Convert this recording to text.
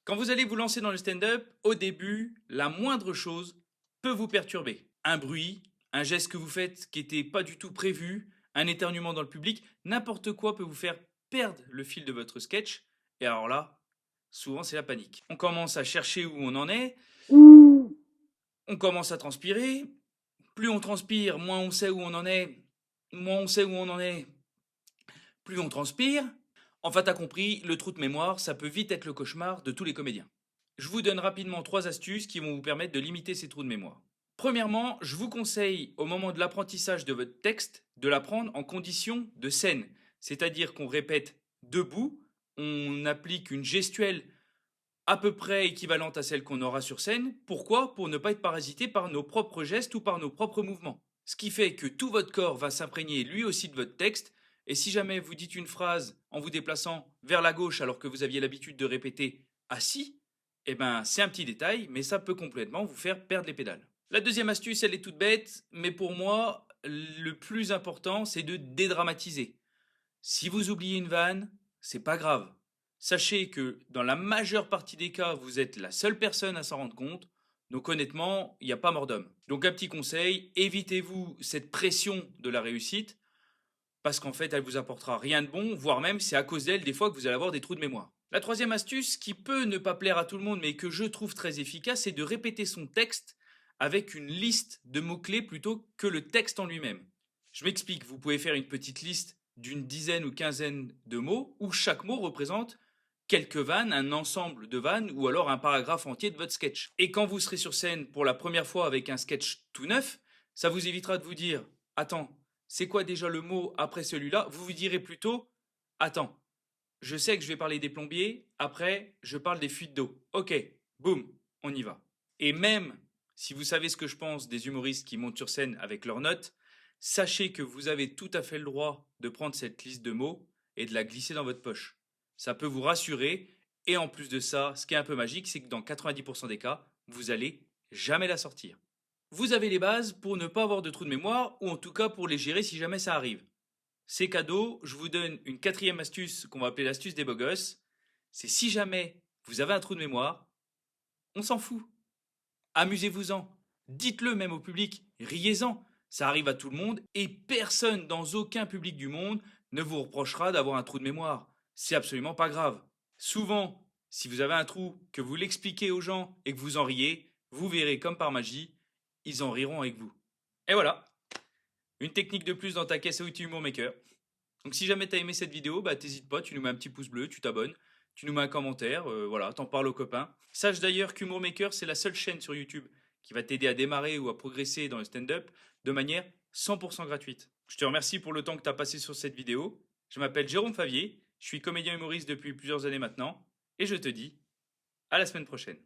Quand vous allez vous lancer dans le stand-up, au début, la moindre chose peut vous perturber. Un bruit, un geste que vous faites qui n'était pas du tout prévu, un éternuement dans le public, n'importe quoi peut vous faire perdre le fil de votre sketch. Et alors là, souvent c'est la panique. On commence à chercher où on en est, on commence à transpirer. Plus on transpire, moins on sait où on en est. Moins on sait où on en est, plus on transpire. Enfin, t'as compris, le trou de mémoire, ça peut vite être le cauchemar de tous les comédiens. Je vous donne rapidement 3 astuces qui vont vous permettre de limiter ces trous de mémoire. Premièrement, je vous conseille au moment de l'apprentissage de votre texte de l'apprendre en condition de scène. C'est-à-dire qu'on répète debout, on applique une gestuelle à peu près équivalente à celle qu'on aura sur scène. Pourquoi? Pour ne pas être parasité par nos propres gestes ou par nos propres mouvements. Ce qui fait que tout votre corps va s'imprégner lui aussi de votre texte. Et si jamais vous dites une phrase en vous déplaçant vers la gauche alors que vous aviez l'habitude de répéter assis, eh ben c'est un petit détail, mais ça peut complètement vous faire perdre les pédales. La deuxième astuce, elle est toute bête, mais pour moi, le plus important, c'est de dédramatiser. Si vous oubliez une vanne, c'est pas grave. Sachez que dans la majeure partie des cas, vous êtes la seule personne à s'en rendre compte. Donc honnêtement, il n'y a pas mort d'homme. Donc un petit conseil, évitez-vous cette pression de la réussite, parce qu'en fait, elle vous apportera rien de bon, voire même c'est à cause d'elle des fois que vous allez avoir des trous de mémoire. La troisième astuce, qui peut ne pas plaire à tout le monde, mais que je trouve très efficace, c'est de répéter son texte avec une liste de mots-clés plutôt que le texte en lui-même. Je m'explique, vous pouvez faire une petite liste d'une dizaine ou quinzaine de mots, où chaque mot représente quelques vannes, un ensemble de vannes, ou alors un paragraphe entier de votre sketch. Et quand vous serez sur scène pour la première fois avec un sketch tout neuf, ça vous évitera de vous dire « Attends, c'est quoi déjà le mot après celui-là ?» Vous vous direz plutôt « Attends, je sais que je vais parler des plombiers, après je parle des fuites d'eau. Ok, boum, on y va. » Et même si vous savez ce que je pense des humoristes qui montent sur scène avec leurs notes, sachez que vous avez tout à fait le droit de prendre cette liste de mots et de la glisser dans votre poche. Ça peut vous rassurer, et en plus de ça, ce qui est un peu magique, c'est que dans 90% des cas, vous allez jamais la sortir. Vous avez les bases pour ne pas avoir de trou de mémoire, ou en tout cas pour les gérer si jamais ça arrive. C'est cadeau, je vous donne une quatrième astuce qu'on va appeler l'astuce des beaux gosses. C'est si jamais vous avez un trou de mémoire, on s'en fout. Amusez-vous-en. Dites-le même au public, riez-en. Ça arrive à tout le monde et personne dans aucun public du monde ne vous reprochera d'avoir un trou de mémoire. C'est absolument pas grave. Souvent, si vous avez un trou, que vous l'expliquez aux gens et que vous en riez, vous verrez comme par magie, ils en riront avec vous. Et voilà, une technique de plus dans ta caisse à outils Humour Maker. Donc si jamais t'as aimé cette vidéo, bah t'hésites pas, tu nous mets un petit pouce bleu, tu t'abonnes, tu nous mets un commentaire, voilà, t'en parles aux copains. Sache d'ailleurs qu'Humour Maker, c'est la seule chaîne sur YouTube qui va t'aider à démarrer ou à progresser dans le stand-up de manière 100% gratuite. Je te remercie pour le temps que t'as passé sur cette vidéo. Je m'appelle Jérôme Favier, je suis comédien humoriste depuis plusieurs années maintenant, et je te dis à la semaine prochaine.